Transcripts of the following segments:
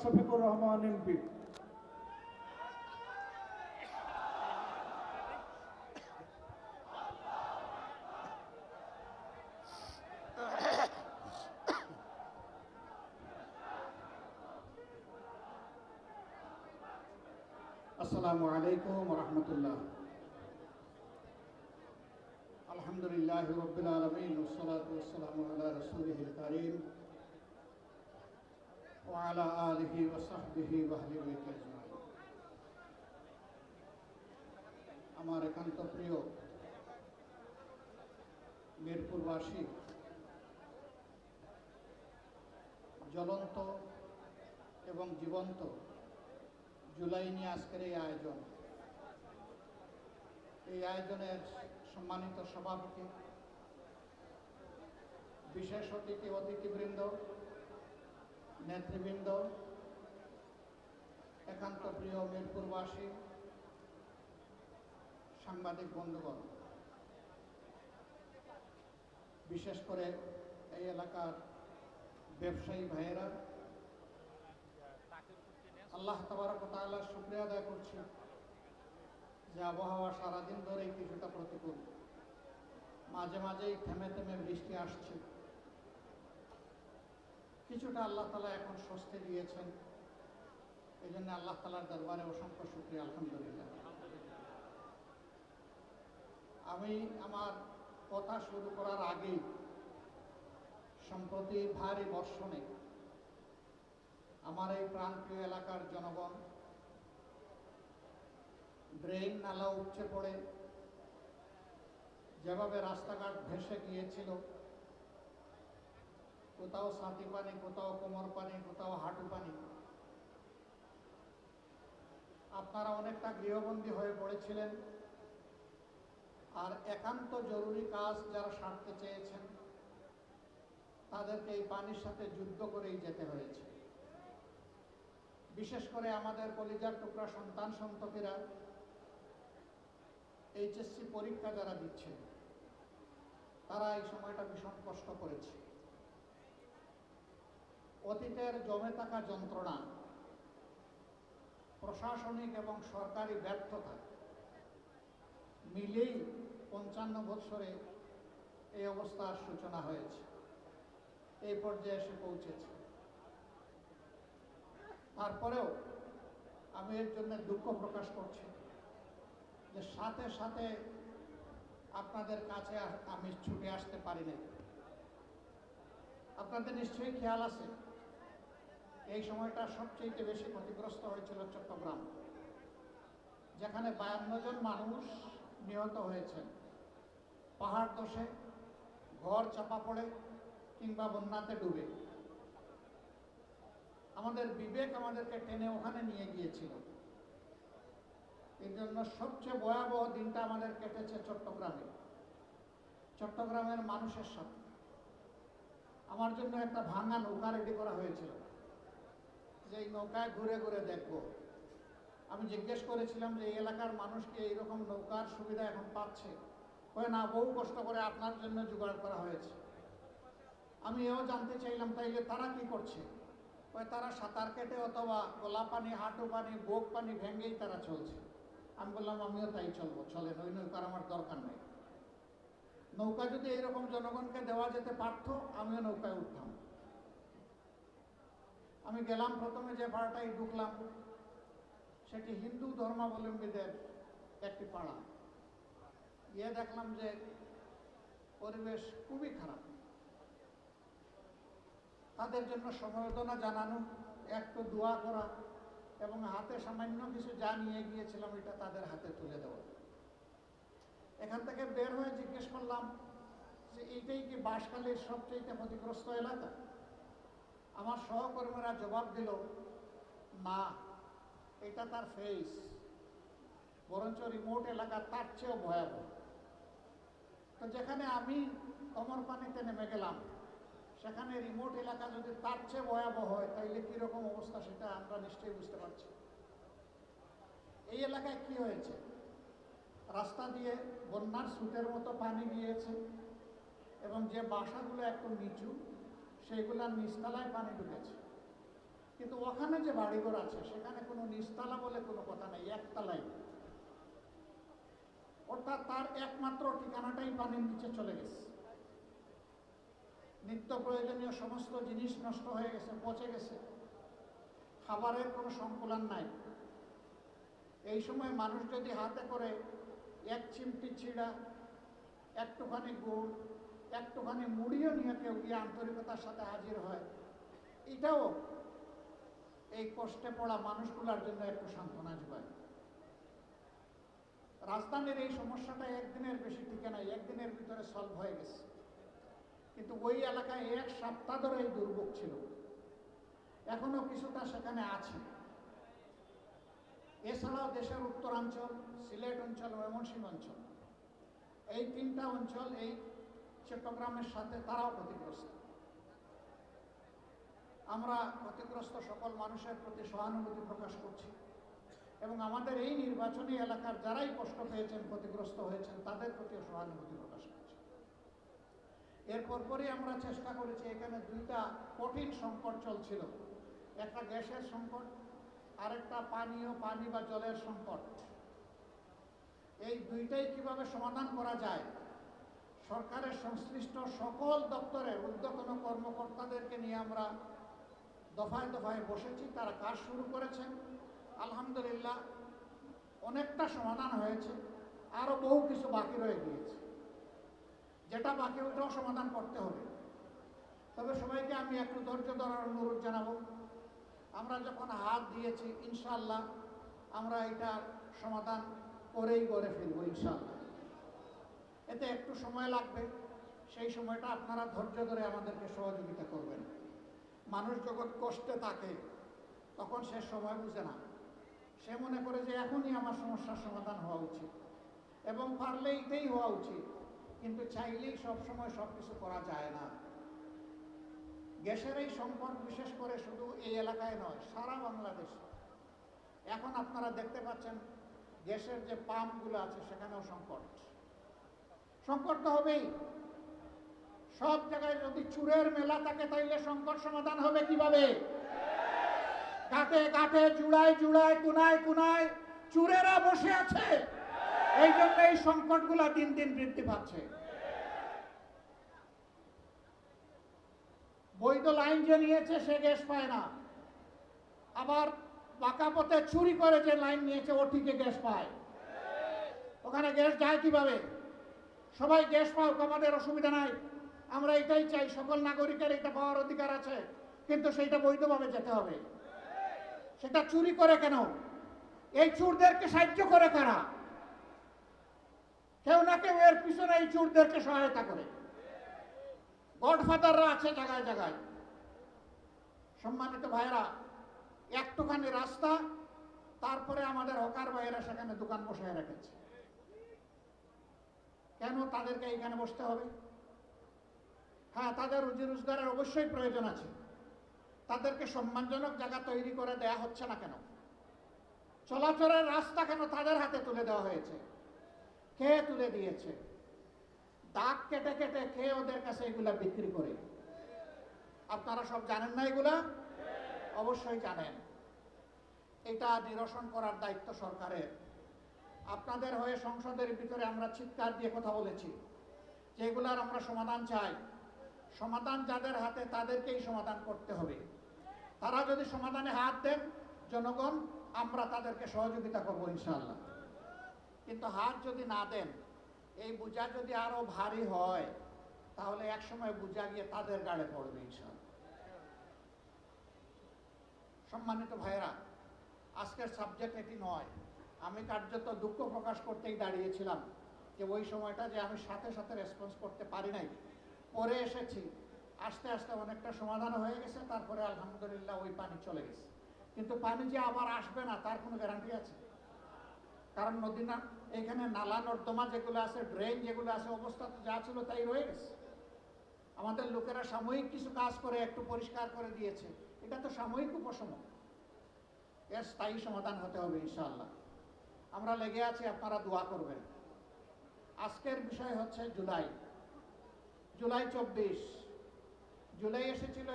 Shafiqur Rahman MP. আসসালামু আলাইকুম রহমতুল্লাহ। আলহামদুলিল্লাহ রব্বিল আলামিন ওয়াসসালাতু ওয়াসসালামু আলা রাসূলিহিল কারীম ওয়া আলা আলিহি ওয়া সাহবিহি ওয়া আহলি বাইতি আজমাইন। আমার একান্ত প্রিয় মিরপুরবাসী, জ্বলন্ত এবং জীবন্ত জুলাই নিয়ে আজকের এই আয়োজন, এই আয়োজনের সম্মানিত সভাপতি, বিশেষ অতিথিবৃন্দ, নেতৃবৃন্দ, একান্ত প্রিয় মিরপুরবাসী, সাংবাদিক বন্ধুগণ, বিশেষ করে এই এলাকার ব্যবসায়ী ভাইয়েরা, আল্লাহ তাবারক ওয়া তাআলার শুকরিয়া আদায় করছি যে আবহাওয়া সারাদিন ধরেই কিছুটা প্রতিকূল, মাঝে মাঝেই থেমে থেমে বৃষ্টি আসছে। কিছুটা আল্লাহ তাআলা এখন স্বস্তি দিয়েছেন, এই জন্য আল্লাহ তাআলার দরবারে অসংখ্য শুকরিয়া, আলহামদুলিল্লাহ। আমি আমার কথা শুরু করার আগেই সম্প্রতি ভারী বর্ষণে আমার এই প্রাণপ্রিয় এলাকার জনগণ, ড্রেন নালা উপচে পড়ে যেভাবে রাস্তাঘাট ভেসে গিয়েছিল, কোথাও ছাতি পানি, কোথাও কোমর পানি, কোথাও হাঁটু পানি, আপনারা অনেকটা গৃহবন্দী হয়ে পড়েছিলেন। আর একান্ত জরুরি কাজ যারা সারতে চেয়েছেন তাদেরকে এই পানির সাথে যুদ্ধ করেই যেতে হয়েছে। বিশেষ করে আমাদের কলিজার টুকরা সন্তান সন্ততিরা এইচএসসি পরীক্ষা যারা দিচ্ছে, তারা এই সময়টা ভীষণ কষ্ট করেছে। অতীতের জমে থাকা যন্ত্রণা, প্রশাসনিক এবং সরকারি ব্যর্থতা মিলেই 55 বৎসরে এই অবস্থার সূচনা হয়েছে, এই পর্যায়ে এসে পৌঁছেছে। তারপরেও আমি এর জন্য দুঃখ প্রকাশ করছি যে সাথে সাথে আপনাদের কাছে আমি ছুটে আসতে পারি নাই। আপনাদের নিশ্চয়ই খেয়াল আছে, এই সময়টা সবচেয়ে বেশি ক্ষতিগ্রস্ত হয়েছিল চট্টগ্রাম, যেখানে 52 জন মানুষ নিহত হয়েছেন পাহাড় ধসে, ঘর চাপা পড়ে কিংবা বন্যাতে ডুবে। আমাদের বিবেক আমাদেরকে টেনে ওখানে নিয়ে গিয়েছিল। এই জন্য সবচেয়ে ভয়াবহ দিনটা আমাদের কেটেছে চট্টগ্রামে, চট্টগ্রামের মানুষের সাথে। আমার জন্য একটা ভাঙা নৌকা রেডি করা হয়েছিল, যে এই নৌকায় ঘুরে ঘুরে দেখব। আমি জিজ্ঞেস করেছিলাম যে এই এলাকার মানুষকে এইরকম নৌকার সুবিধা এখন পাচ্ছে? কয় না, বহু কষ্ট করে আপনার জন্য জোগাড় করা হয়েছে। আমি এও জানতে চাইলাম তাইলে তারা কি করছে? কয় তারা সাঁতার কেটে অথবা গলা পানি, হাঁটু পানি, বুক পানি ভেঙেই তারা চলছে। আমি বললাম আমিও তাই চলবো, চলেন, ওই নৌকার আমার দরকার নেই। নৌকা যদি এইরকম জনগণকে দেওয়া যেতে পারতো, আমিও নৌকায় উঠতাম। আমি গেলাম, প্রথমে যে পাড়াটাই ঢুকলাম সেটি হিন্দু ধর্মাবলম্বীদের একটি পাড়া। গিয়ে দেখলাম যে পরিবেশ খুবই খারাপ। তাদের জন্য সমবেদনা জানানো, একটু দোয়া করা এবং হাতে সামান্য কিছু যা নিয়ে গিয়েছিলাম এটা তাদের হাতে তুলে দেওয়া। এখান থেকে বের হয়ে জিজ্ঞেস করলাম যে এইটাই কি বাঁশখালীর সবচেয়ে ক্ষতিগ্রস্ত এলাকা? আমার সহকর্মীরা জবাব দিল, না, এটা তার ফেস, বরঞ্চ রিমোট এলাকা তার চেয়েও ভয়াবহ। তো যেখানে আমি কোমর পানিতে নেমে গেলাম, সেখানে রিমোট এলাকা যদি তার চেয়ে ভয়াবহ হয়, তাইলে কীরকম অবস্থা সেটা আমরা নিশ্চয়ই বুঝতে পারছি। এই এলাকায় কি হয়েছে? রাস্তা দিয়ে বন্যার স্রোতের মতো পানি গিয়েছে এবং যে বাসাগুলো একটু নিচু, সেইগুলোর নিচতলায় পানি ঢুকেছে। কিন্তু ওখানে যে বাড়িঘর আছে সেখানে কোনো নিচতলা বলে কোনো কথা নেই, একতলাই। অর্থাৎ তার একমাত্র ঠিকানাটাই পানির নিচে চলে গেছে। নিত্য প্রয়োজনীয় সমস্ত জিনিস নষ্ট হয়ে গেছে, পচে গেছে, খাবারের কোনো সংকুলান নাই। এই সময় মানুষ যদি হাতে করে এক চিমটি চিড়া, একটুখানি গুড়, একটুখানি মুড়িও নিয়ে কেউ গিয়ে আন্তরিকতার সাথে হাজির হয়, এটাও এই কষ্টে পড়া মানুষগুলোর জন্য একটু সান্ত্বনা যোগায়। রাজধানীর এই সমস্যাটা একদিনের বেশি টিকে নাই, একদিনের ভিতরে সলভ হয়ে গেছে। কিন্তু ওই এলাকায় এক সপ্তাহ ধরে এই দুর্ভোগ ছিল, এখনো কিছুটা সেখানে আছে। এছাড়াও দেশের উত্তরাঞ্চল, সিলেট অঞ্চল, ময়মনসিংহ অঞ্চল, এই তিনটা অঞ্চল এই চট্টগ্রামের সাথে তারাও ক্ষতিগ্রস্ত। আমরা ক্ষতিগ্রস্ত সকল মানুষের প্রতি সহানুভূতি প্রকাশ করছি এবং আমাদের এই নির্বাচনী এলাকার যারাই কষ্ট পেয়েছেন, ক্ষতিগ্রস্ত হয়েছেন, তাদের প্রতিও সহানুভূতি প্রকাশ করছি। এর পরপরই আমরা চেষ্টা করেছি, এখানে দুইটা কঠিন সংকট চলছিল, একটা গ্যাসের সংকট, আরেকটা পানি বা জলের সংকট। এই দুইটাই কিভাবে সমাধান করা যায়, সরকারের সংশ্লিষ্ট সকল দপ্তরের ঊর্ধ্বতন কর্মকর্তাদেরকে নিয়ে আমরা দফায় দফায় বসেছি। তারা কাজ শুরু করেছেন, আলহামদুলিল্লাহ অনেকটা সমাধান হয়েছে, আরও বহু কিছু বাকি রয়ে গিয়েছে। যেটা বাকি ওটাও সমাধান করতে হবে। তবে সবাইকে আমি একটু ধৈর্য ধরার অনুরোধ জানাবো। আমরা যখন হাত দিয়েছি, ইনশাআল্লাহ আমরা এটার সমাধান করেই গড়ে ফিরবো ইনশাআল্লাহ। এতে একটু সময় লাগবে, সেই সময়টা আপনারা ধৈর্য ধরে আমাদেরকে সহযোগিতা করবেন। মানুষ যখন কষ্টে থাকে তখন সে সময় বুঝে না, সে মনে করে যে এখনই আমার সমস্যার সমাধান হওয়া উচিত এবং পারলে এটাই হওয়া উচিত, কিন্তু চাইলেই সবসময় সব কিছু করা যায় না। গ্যাসের এই সংকট বিশেষ করে শুধু এই এলাকায় নয়, সারা বাংলাদেশে। এখন আপনারা দেখতে পাচ্ছেন গ্যাসের যে পাম্পগুলো আছে সেখানেও সংকট তো হবেই। সব জায়গায় যদি চুরের মেলা থাকে তাইলে সংকট সমাধান হবে কিভাবে? ঘাটে ঘাটে, জুড়ায় জুড়ায়, কোনায় কোনায় চুরেরা বসে আছে। এই জন্য এই সংকটগুলা দিন দিন বৃদ্ধি পাচ্ছে। বৈধ লাইন যে নিয়েছে সে গ্যাস পায় না, আবার বাঁকা পথে চুরি করে যে লাইন নিয়েছে ও ঠিকই গ্যাস পায়। ওখানে গ্যাস যায় কিভাবে? সবাই গ্যাস পাওক, আমাদের অসুবিধা নাই, আমরা এটাই চাই, সকল নাগরিকের এটা পাওয়ার অধিকার আছে, কিন্তু সেইটা বৈধভাবে যেতে হবে। সেটা চুরি করে কেন? এই চোরদেরকে সাহায্য করে কারা? কেউ না কেউ এর পিছনে এই চোরদেরকে সহায়তা করে। গডফাদাররা আছে জায়গায় জায়গায়। সম্মানিত ভাইরা, একটুখানি রাস্তা, তারপরে আমাদের হকার ভাইয়েরা সেখানে দোকান বসায় রেখেছে। কেন তাদেরকে এইখানে বসতে হবে? হ্যাঁ, তাদের রুজি রোজগারের অবশ্যই প্রয়োজন আছে, তাদেরকে সম্মানজনক জায়গা তৈরি করে দেয়া হচ্ছে না কেন? চলাচলের রাস্তা কেন তাদের হাতে তুলে দেওয়া হয়েছে? কে তুলে দিয়েছে? দাগ কেটে কেটে কে ওদের কাছে এগুলা বিক্রি করে? আপনারা সব জানেন না এগুলা? অবশ্যই জানেন। এটা নিরসন করার দায়িত্ব সরকারের। আপনাদের হয়ে সংসদের ভিতরে আমরা চিৎকার দিয়ে কথা বলেছি যে এগুলার আমরা সমাধান চাই। সমাধান যাদের হাতে তাদেরকেই সমাধান করতে হবে। তারা যদি সমাধানে হাত দেন, জনগণ আমরা তাদেরকে সহযোগিতা করবো ইনশাআল্লাহ। কিন্তু হাত যদি না দেন, এই বোঝা যদি আরো ভারী হয়, তাহলে একসময় বোঝা গিয়ে তাদের গাড়ে পড়বে ইনশাআল্লাহ। সম্মানিত ভাইয়েরা, আজকের সাবজেক্ট এটি নয়। আমি কার্যত দুঃখ প্রকাশ করতেই দাঁড়িয়েছিলাম যে ওই সময়টা যে আমি সাথে সাথে রেসপন্স করতে পারি নাই, পরে এসেছি, আস্তে আস্তে অনেকটা সমাধান হয়ে গেছে। তারপরে আলহামদুলিল্লাহ ওই পানি চলে গেছে। কিন্তু পানি যে আবার আসবে না তার কোনো গ্যারান্টি আছে? কারণ নদী না, এখানে নালা নর্দমা যেগুলো আছে, ড্রেন যেগুলো আছে, অবস্থা তো যা ছিল তাই রয়ে গেছে। আমাদের লোকেরা সাময়িক কিছু কাজ করে একটু পরিষ্কার করে দিয়েছে, এটা তো সাময়িক উপশম, এর স্থায়ী সমাধান হতে হবে ইনশাআল্লাহ। আমরা লেগে আছি, আপনারা দোয়া করবেন। আজকের বিষয় হচ্ছে জুলাই 24। জুলাই এসেছিল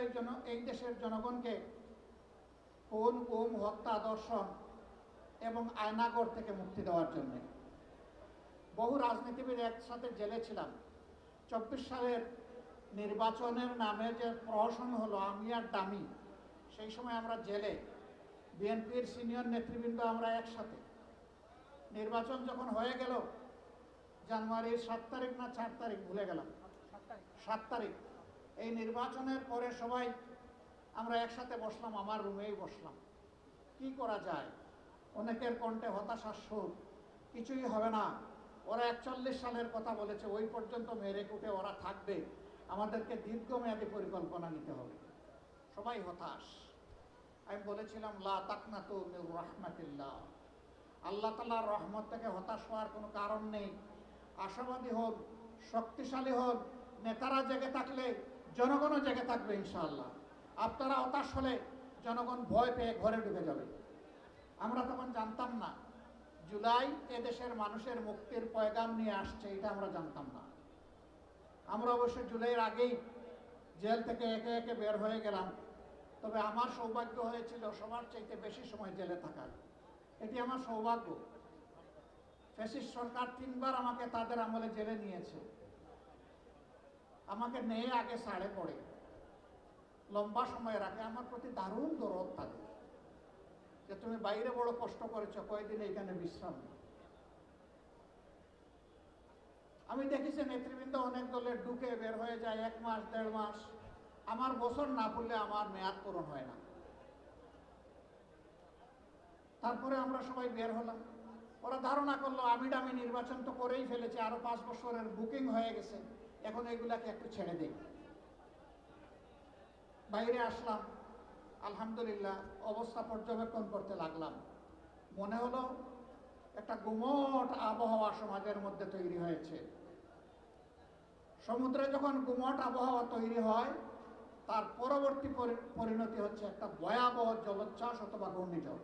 এই দেশের জনগণকে খুন, গুম, হত্যা, দর্শন এবং আয়নাগর থেকে মুক্তি দেওয়ার জন্য। বহু রাজনীতিবিদ একসাথে জেলে ছিলাম। 24 সালের নির্বাচনের নামে যে প্রহসন হলো আমি আর ডামি, সেই সময় আমরা জেলে, বিএনপির সিনিয়র নেতৃবৃন্দ আমরা একসাথে। নির্বাচন যখন হয়ে গেল জানুয়ারির 7 তারিখ না 4 তারিখ ভুলে গেলাম, 7 তারিখ, এই নির্বাচনের পরে সবাই আমরা একসাথে বসলাম, আমার রুমেই বসলাম। কি করা যায়? অনেকের কণ্ঠে হতাশার সুর, কিছুই হবে না, ওরা 41 সালের কথা বলেছে, ওই পর্যন্ত মেরে কুটে ওরা থাকবে, আমাদেরকে দীর্ঘমেয়াদী পরিকল্পনা নিতে হবে। সবাই হতাশ। আমি বলেছিলাম লা তাকনাতু মির রাহমাতিল্লাহ, আল্লাহ তাআলার রহমত থেকে হতাশ হওয়ার কোনো কারণ নেই। আশাবাদী হন, শক্তিশালী হন। নেতারা জেগে থাকলে জনগণও জেগে থাকবে ইনশাআল্লাহ। আপনারা হতাশ হলে জনগণ ভয় পেয়ে ঘরে ঢুকে যাবে। আমরা তখন জানতাম না জুলাই এদেশের মানুষের মুক্তির পয়গাম নিয়ে আসছে, এটা আমরা জানতাম না। আমরা অবশ্য জুলাইয়ের আগেই জেল থেকে একে একে বের হয়ে গেলাম। তবে আমার সৌভাগ্য হয়েছিল সবার চাইতে বেশি সময় জেলে থাকার। এটি আমার সৌভাগ্য। ফ্যাসিস্ট সরকার 3 বার আমাকে তাদের আমলে জেলে নিয়েছে। আমাকে নিয়ে আগে ছাড়ে পড়ে, লম্বা সময় রাখে। আমার প্রতি দারুণ দরদ তাদের, যে তুমি বাইরে বড় কষ্ট করেছ, কয়েকদিন এখানে বিশ্রাম নেই। আমি দেখেছি নেতৃবৃন্দ অনেক দলের ঢুকে বের হয়ে যায় 1 মাস 1.5 মাস। আমার বছর না পড়লে আমার মেয়াদ পূরণ হয় না। তারপরে আমরা সবাই বের হলাম। ওরা ধারণা করলো আমি নির্বাচন তো করেই ফেলেছি, আরো 5 বছরের বুকিং হয়ে গেছে, এখন এগুলাকে একটু ছেড়ে দেই। বাইরে আসলাম, আলহামদুলিল্লাহ অবস্থা পর্যবেক্ষণ করতে লাগলাম। মনে হলো একটা গুমট আবহাওয়া সমাজের মধ্যে তৈরি হয়েছে। সমুদ্রে যখন গুমট আবহাওয়া তৈরি হয়, তার পরবর্তী পরিণতি হচ্ছে একটা ভয়াবহ জলোচ্ছ্বাস অথবা ঘূর্ণিঝড়।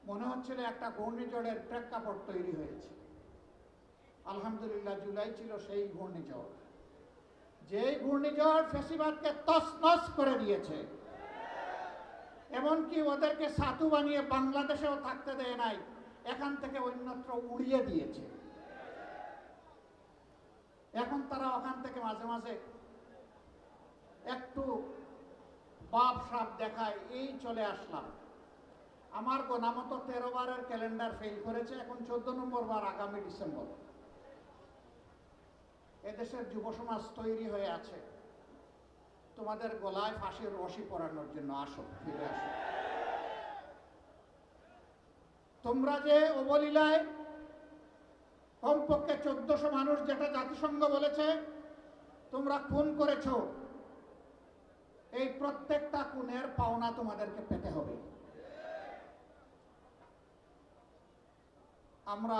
মনে হচ্ছিল একটা ঘূর্ণিঝড়ের প্রেক্ষাপট তৈরি হয়েছে। আলহামদুলিল্লাহ জুলাই ছিল সেই ঘূর্ণিঝড়, যেই ঘূর্ণিঝড় ফ্যাসিবাদকে তছনছ করে দিয়েছে। এমনকি ওদেরকে সাধু বানিয়ে বাংলাদেশেও থাকতে দেয় নাই, এখান থেকে অন্যত্র উড়িয়ে দিয়েছে। এখন তারা ওখান থেকে মাঝে মাঝে একটু বাপ সাপ দেখায়, এই চলে আসলাম। আমার গোনামত 13 বারের ক্যালেন্ডার ফেল করেছে, এখন 14 নম্বর বার আগামী ডিসেম্বর। এদেশের যুব সমাজ তৈরি হয়ে আছে তোমাদের গলায় ফাঁসির রশি পরানোর জন্য। আসো, ফিরে আসো। তোমরা যে অবলীলায় কমপক্ষে 1400 মানুষ, যেটা জাতিসংঘ বলেছে তোমরা খুন করেছ, এই প্রত্যেকটা খুনের পাওনা তোমাদেরকে পেতে হবে। আমরা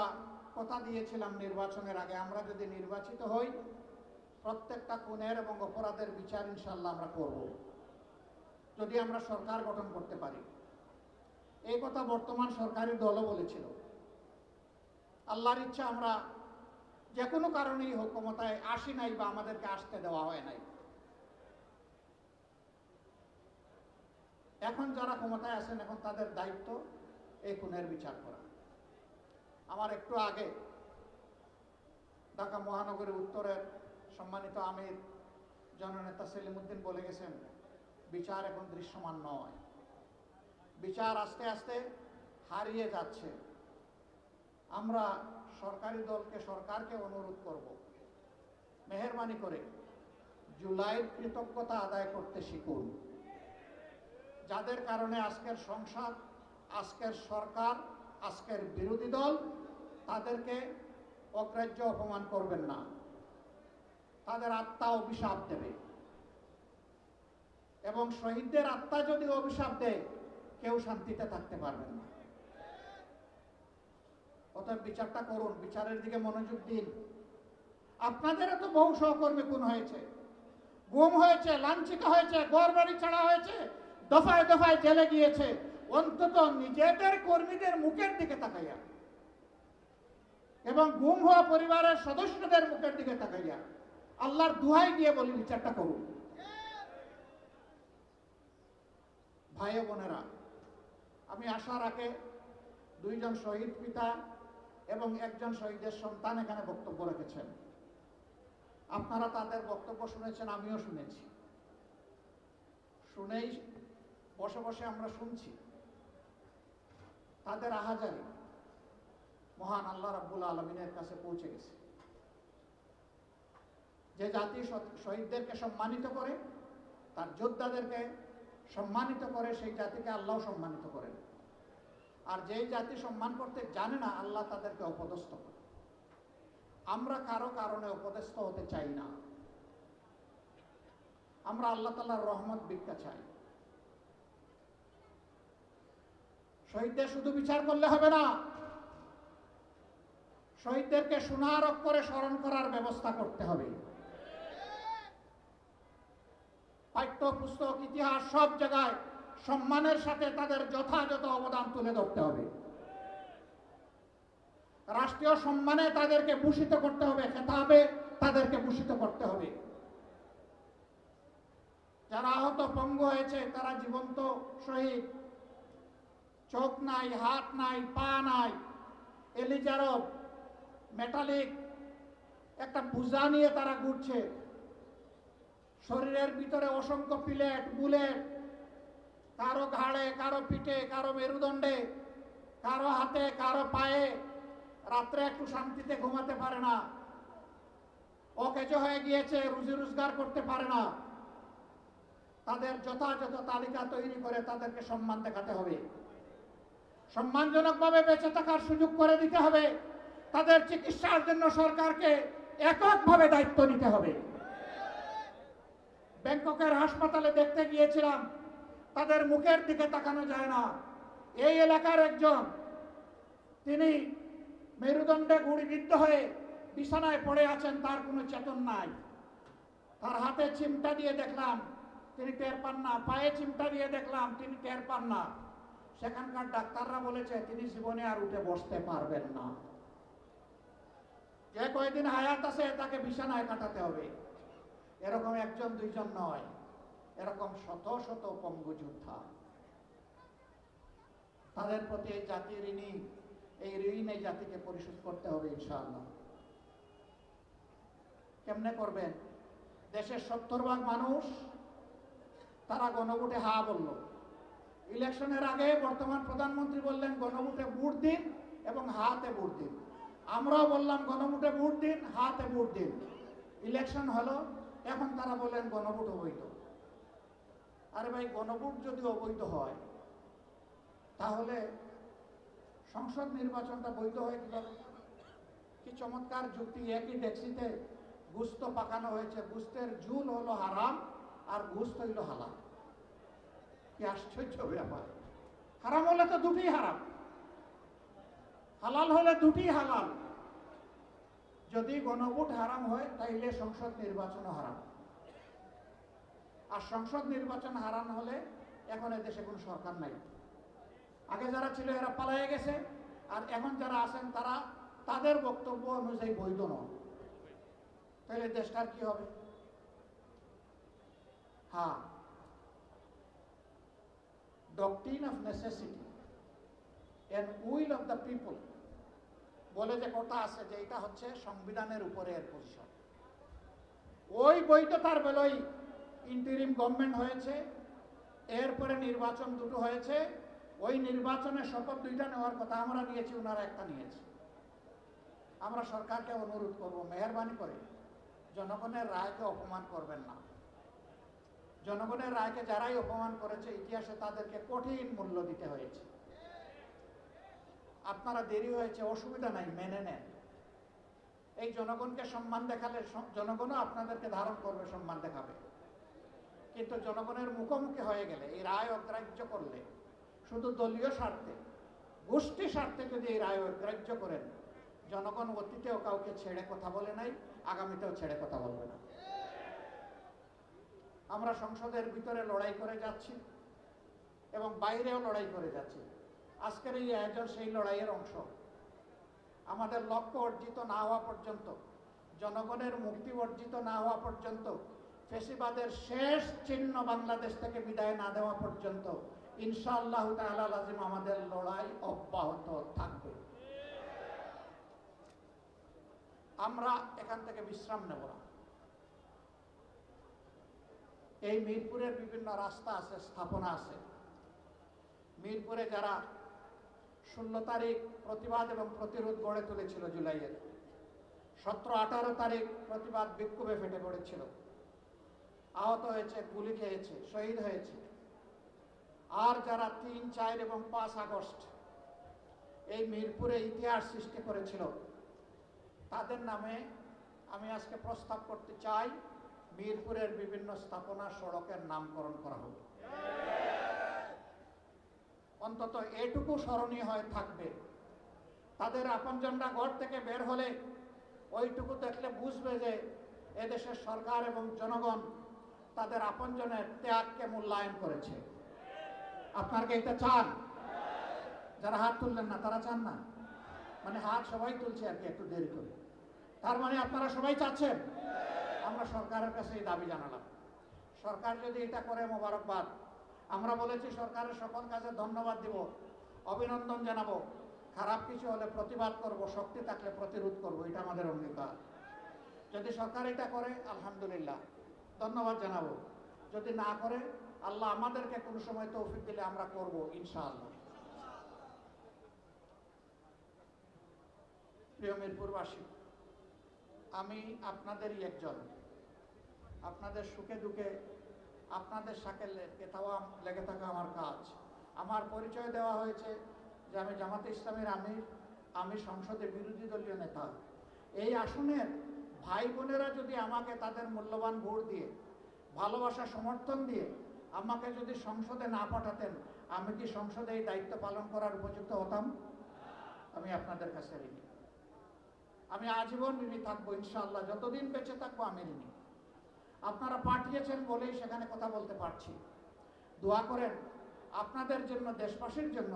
কথা দিয়েছিলাম নির্বাচনের আগে, আমরা যদি নির্বাচিত হই প্রত্যেকটা খুনের এবং অপরাধের বিচার ইনশাআল্লাহ আমরা করব, যদি আমরা সরকার গঠন করতে পারি। এই কথা বর্তমান সরকারি দলও বলেছিল। আল্লাহর ইচ্ছা আমরা যে কোনো কারণেই হোক ক্ষমতায় আসি নাই, বা আমাদেরকে আসতে দেওয়া হয় নাই। এখন যারা ক্ষমতায় আছেন, এখন তাদের দায়িত্ব এই খুনের বিচার করা। আমার একটু আগে ঢাকা মহানগরী উত্তরের সম্মানিত আমির জননেতা সেলিম উদ্দিন বলে গেছেন, বিচার এখন দৃশ্যমান নয়, বিচার আস্তে আস্তে হারিয়ে যাচ্ছে। আমরা সরকারি দলকে, সরকারকে অনুরোধ করব, মেহেরবানি করে জুলাইয়ের কৃতজ্ঞতা আদায় করতে শিখুন। যাদের কারণে আজকের সংসদ, আজকের সরকার, আজকের বিরোধী দল, তাদেরকে অগ্রাহ্য অপমান করবেন না। তাদের আত্মা অভিশাপ দেবে, এবং শহীদদের আত্মা যদি অভিশাপ দেয় কেউ শান্তিতে থাকতে পারবেন না। অতএব বিচারটা করুন, বিচারের দিকে মনোযোগ দিন। আপনাদেরও তো বহু সহকর্মী খুন হয়েছে, গুম হয়েছে, লাঞ্ছিত হয়েছে, ঘরবাড়ি ছাড়া হয়েছে, দফায় দফায় জেলে গিয়েছে। অন্তত নিজেদের কর্মীদের মুখের দিকে তাকাইয়া এবং গুম হওয়া পরিবারের সদস্যদের মুখের দিকে তাকাইয়া আল্লাহর দুহাই দিয়ে বলি বিচারটা করুন। ভাই ও বোনেরা, আমি আসার আগে দুইজন শহীদ পিতা এবং একজন শহীদের সন্তান এখানে বক্তব্য রেখেছেন। আপনারা তাদের বক্তব্য শুনেছেন, আমিও শুনেছি। শুনেই বসে বসে আমরা শুনছি তাদের আহাজারি মহান আল্লাহ রাব্বুল আলামিনের কাছে পৌঁছে গেছে। যে জাতি শহীদদেরকে সম্মানিত করে, তার যোদ্ধাদেরকে সম্মানিত করে, সেই জাতিকে আল্লাহ সম্মানিত করেন। আর যেই জাতি সম্মান করতে জানে না, আল্লাহ তাদেরকে অপদস্থ করে। আমরা কারো কারণে অপদস্থ হতে চাই না। আমরা আল্লাহ তাআলার রহমত ভিক্ষা চাই। শহীদদের শুধু বিচার করলে হবে না, শহীদদেরকে সোনার অক্ষরে স্মরণ করার ব্যবস্থা করতে হবে। পাঠ্যপুস্তক, ইতিহাস সব জায়গায় সম্মানের সাথে তাদের যথাযথ অবদান তুলে ধরতে হবে। রাষ্ট্রীয় সম্মানে তাদেরকে ভূষিত করতে হবে, খেতাবে তাদেরকে ভূষিত করতে হবে। যারা আহত পঙ্গু হয়েছে তারা জীবন্ত শহীদ, চোখ নাই, হাত নাই, পা নাই, এলিজারব মেটালিক একটা বোঝা নিয়ে তারা ঘুরছে। শরীরের ভিতরে অসংখ্য পিলেট, বুলেট, কারো ঘাড়ে, কারো পিঠে, কারো মেরুদণ্ডে, কারো হাতে, কারো পায়ে। রাত্রে একটু শান্তিতে ঘুমাতে পারে না, অকেজ হয়ে গিয়েছে, রুজি রোজগার করতে পারে না। তাদের যথাযথ তালিকা তৈরি করে তাদেরকে সম্মান দেখাতে হবে, সম্মানজনকভাবে বেঁচে থাকার সুযোগ করে দিতে হবে। তাদের চিকিৎসার জন্য সরকারকে এককভাবে দায়িত্ব নিতে হবে। ব্যাংককের হাসপাতালে দেখতে গিয়েছিলাম, তাদের মুখের দিকে তাকানো যায় না। এই এলাকার একজন, তিনি মেরুদণ্ডে গুলিবিদ্ধ হয়ে বিছানায় পড়ে আছেন, তার কোনো চেতন নাই। তার হাতে চিমটা দিয়ে দেখলাম, তিনি টের পান না। পায়ে চিমটা দিয়ে দেখলাম, তিনি টের পান না। সেখানকার ডাক্তাররা বলেছে তিনি জীবনে আর উঠে বসতে পারবেন না। যে কয়েকদিন হায়াত আছে তাকে বিছানায় কাটাতে হবে। এরকম একজন দুইজন নয়, এরকম শত শত পঙ্গু যোদ্ধা। তাদের প্রতি এই জাতির ঋণী, এই ঋণ এই জাতিকে পরিশোধ করতে হবে ইনশাআল্লাহ। কেমনে করবেন? দেশের 70% মানুষ তারা গণভোটে হা বলল। ইলেকশনের আগে বর্তমান প্রধানমন্ত্রী বললেন গণভোটে ভোট দিন এবং হাতে ভোট দিন। আমরাও বললাম গণভোটে ভোট দিন, হাতে ভোট দিন। ইলেকশন হলো, এখন তারা বলেন গণভোট অবৈধ। আরে ভাই, গণভোট যদি অবৈধ হয় তাহলে সংসদ নির্বাচনটা বৈধ হয় কিভাবে? কি চমৎকার যুক্তি! একই ডেক্সিতে গুস্ত পাকানো হয়েছে, গুস্তের ঝুল হলো হারাম আর গুস্ত হইল হালাল। কি আশ্চর্য ব্যাপার! হারাম হলে তো দুটি হারাম, হালাল হলে দুটি হালাল। যদি গণভোট হারাম হয় তাইলে সংসদ নির্বাচনও হারাম। আর সংসদ নির্বাচন হারাম হলে এখন দেশে কোনো সরকার নাই। আগে যারা ছিল এরা পালায়ে গেছে, আর এখন যারা আছেন তারা তাদের বক্তব্য অনুযায়ী বৈধ নয়। তাহলে দেশটার কি হবে? হ্যাঁ, doctrine of necessity and will of the people বলে যে কথা আছে, যে এটা হচ্ছে সংবিধানের উপরে এর পজিশন। ওই বৈধতার বেলায় ইন্টারিম গভর্নমেন্ট হয়েছে, এরপরে নির্বাচন দুটো হয়েছে। ওই নির্বাচনের শপথ দুইটা নেওয়ার কথা আমরা নিয়েছি, ওনারা একটা নিয়েছে। আমরা সরকারকে অনুরোধ করব, মেহরবানি করে জনগণের রায়কে অপমান করবেন না। জনগণের রায়কে যারাই অপমান করেছে ইতিহাসে তাদেরকে কঠিন মূল্য দিতে হয়েছে। আপনারা দেরি হয়েছে, অসুবিধা নাই, মেনে নেন। এই জনগণকে সম্মান দেখালে জনগণও আপনাদেরকে ধারণ করবে, সম্মান দেখাবে। কিন্তু জনগণের মুখোমুখি হয়ে গেলে, এই রায় অগ্রাহ্য করলে, শুধু দলীয় স্বার্থে, গোষ্ঠী স্বার্থে যদি এই রায় অগ্রাহ্য করেন, জনগণ অতীতেও কাউকে ছেড়ে কথা বলে নাই, আগামীতেও ছেড়ে কথা বলবে না। আমরা সংসদের ভিতরে লড়াই করে যাচ্ছি এবং বাইরেও লড়াই করে যাচ্ছি। আজকের এই আয়োজন সেই লড়াইয়ের অংশ। আমাদের লক্ষ্য অর্জিত না হওয়া পর্যন্ত, জনগণের মুক্তি অর্জিত না হওয়া পর্যন্ত, ফ্যাসিবাদের শেষ চিহ্ন বাংলাদেশ থেকে বিদায় না দেওয়া পর্যন্ত ইনশাআল্লাহ তাআলা লাজিম আমাদের লড়াই অব্যাহত থাকবে। আমরা এখান থেকে বিশ্রাম নেব না। এই মিরপুরের বিভিন্ন রাস্তা আছে, স্থাপনা আছে। মিরপুরে যারা 16 তারিখ প্রতিবাদ এবং প্রতিরোধ গড়ে তুলেছিল জুলাইয়ের, 17-18 তারিখ প্রতিবাদ বিক্ষোভে ফেটে পড়েছিল, আহত হয়েছে, গুলি খেয়েছে, শহীদ হয়েছে। আর যারা 3, 4 এবং 5 আগস্ট এই মিরপুরে ইতিহাস সৃষ্টি করেছিল, তাদের নামে আমি আজকে প্রস্তাব করতে চাই মিরপুরের বিভিন্ন স্থাপনা, সড়কের নামকরণ করা হবে। অন্তত এটুকু স্মরণীয় হয়ে থাকবে, তাদের আপনজনরা ঘর থেকে বের হলে ওইটুকু দেখলে বুঝবে যে এদেশের সরকার এবং জনগণ তাদের আপনজনের ত্যাগকে মূল্যায়ন করেছে। আপনারা কি এটা চান? যারা হাত তুললেন না তারা চান না? মানে হাত সবাই তুলছে আর কি, একটু দেরি করে। তার মানে আপনারা সবাই চাচ্ছেন। আমরা সরকারের কাছে এই দাবি জানালাম, সরকার যদি এটা করে মোবারকবাদ। আমরা বলেছি সরকারের সকল কাজে ধন্যবাদ দিব, অভিনন্দন জানাবো, খারাপ কিছু হলে প্রতিবাদ করব, শক্তি থাকলে প্রতিরোধ করব, এটা আমাদের অঙ্গীকার। যদি সরকার এটা করে আলহামদুলিল্লাহ, ধন্যবাদ জানাবো। যদি না করে আল্লাহ আমাদেরকে কোনো সময় তৌফিক দিলে আমরা করব ইনশাআল্লাহ। প্রিয় মিরপুরবাসী, আমি আপনাদেরই একজন। আপনাদের সুখে দুঃখে আপনাদের সাথে লেগে থাকা আমার কাজ। আমার পরিচয় দেওয়া হয়েছে যে আমি জামাতে ইসলামের আমির, আমি সংসদে বিরোধী দলীয় নেতা। এই আসনের ভাই বোনেরা যদি আমাকে তাদের মূল্যবান ভোট দিয়ে, ভালোবাসা সমর্থন দিয়ে আমাকে যদি সংসদে না পাঠাতেন, আমি কি সংসদে এই দায়িত্ব পালন করার উপযুক্ত হতাম? আমি আপনাদের কাছে ঋণী। আমি আজীবন ঋণী থাকবো ইনশাআল্লাহ, যতদিন বেঁচে থাকবো আমি ঋণী। আপনারা পাঠিয়েছেন বলেই সেখানে কথা বলতে পারছি। দোয়া করেন আপনাদের জন্য, দেশবাসীর জন্য,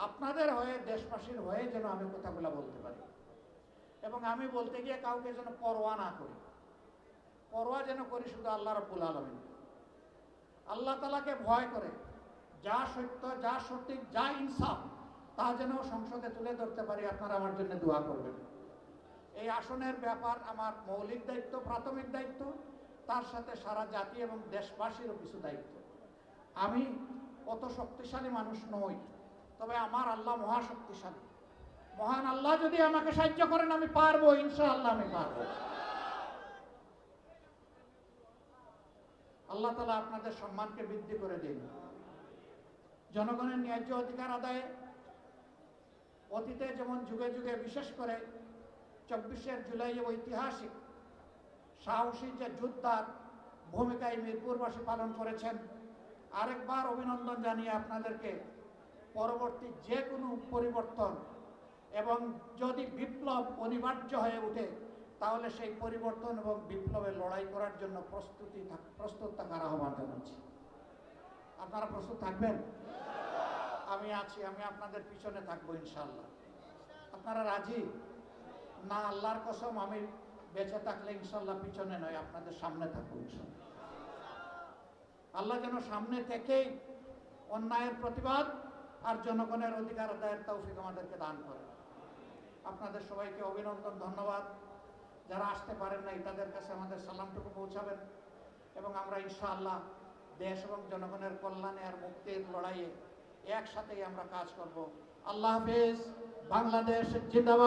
আপনাদের হয়ে, দেশবাসীর হয়ে যেন আমি কথাগুলো বলতে পারি। এবং আমি বলতে গিয়ে কাউকে যেন পরোয়া না করি, পরোয়া যেন করি শুধু আল্লাহ রাব্বুল আলামিন। আল্লাহ তাআলাকে ভয় করে যা সত্য, যা সঠিক, যা ইনসাফ, তা যেন সংসদে তুলে ধরতে পারি। আপনারা আমার জন্য দোয়া করবেন। এই আসনের ব্যাপার আমার মৌলিক দায়িত্ব, প্রাথমিক দায়িত্ব, তার সাথে সারা জাতি এবং দেশবাসীরও কিছু দায়িত্ব। আমি অত শক্তিশালী মানুষ নই, তবে আমার আল্লাহ মহাশক্তিশালী। মহান আল্লাহ যদি আমাকে সাহায্য করেন আমি পারবো, ইনশাআল্লাহ আমি পারবো। আল্লাহ তাআলা আপনাদের সম্মানকে বৃদ্ধি করে দিন। জনগণের ন্যায্য অধিকার আদায়ে অতীতে যেমন যুগে যুগে, বিশেষ করে 24 জুলাই ঐতিহাসিক সাহসী যে যোদ্ধার ভূমিকায় মিরপুরবাসী পালন করেছেন, আরেকবার অভিনন্দন জানিয়ে আপনাদেরকে পরবর্তী যে কোনো পরিবর্তন এবং যদি বিপ্লব অনিবার্য হয়ে ওঠে, তাহলে সেই পরিবর্তন এবং বিপ্লবে লড়াই করার জন্য প্রস্তুত থাকার আহ্বান জানাচ্ছি। আপনারা প্রস্তুত থাকবেন? আমি আছি, আমি আপনাদের পিছনে থাকবো ইনশাআল্লাহ। আপনারা রাজি না? আল্লাহর কসম, আমি বেঁচে থাকলে ইনশাআল্লাহ পিছনে নয়, আপনাদের সামনে থাকবো ইনশাআল্লাহ। আল্লাহ যেন সামনে থেকেই অন্যায়ের প্রতিবাদ আর জনগণের অধিকার আদায়ের তৌফিক আমাদেরকে দান করে। আপনাদের সবাইকে অভিনন্দন, ধন্যবাদ। যারা আসতে পারেন নাই তাদের কাছে আমাদের সালামটুকু পৌঁছাবেন এবং আমরা ইনশাআল্লাহ দেশ এবং জনগণের কল্যাণে আর মুক্তির লড়াইয়ে একসাথেই আমরা কাজ করব। আল্লাহ হাফেজ। বাংলাদেশ জিন্দাবাদ।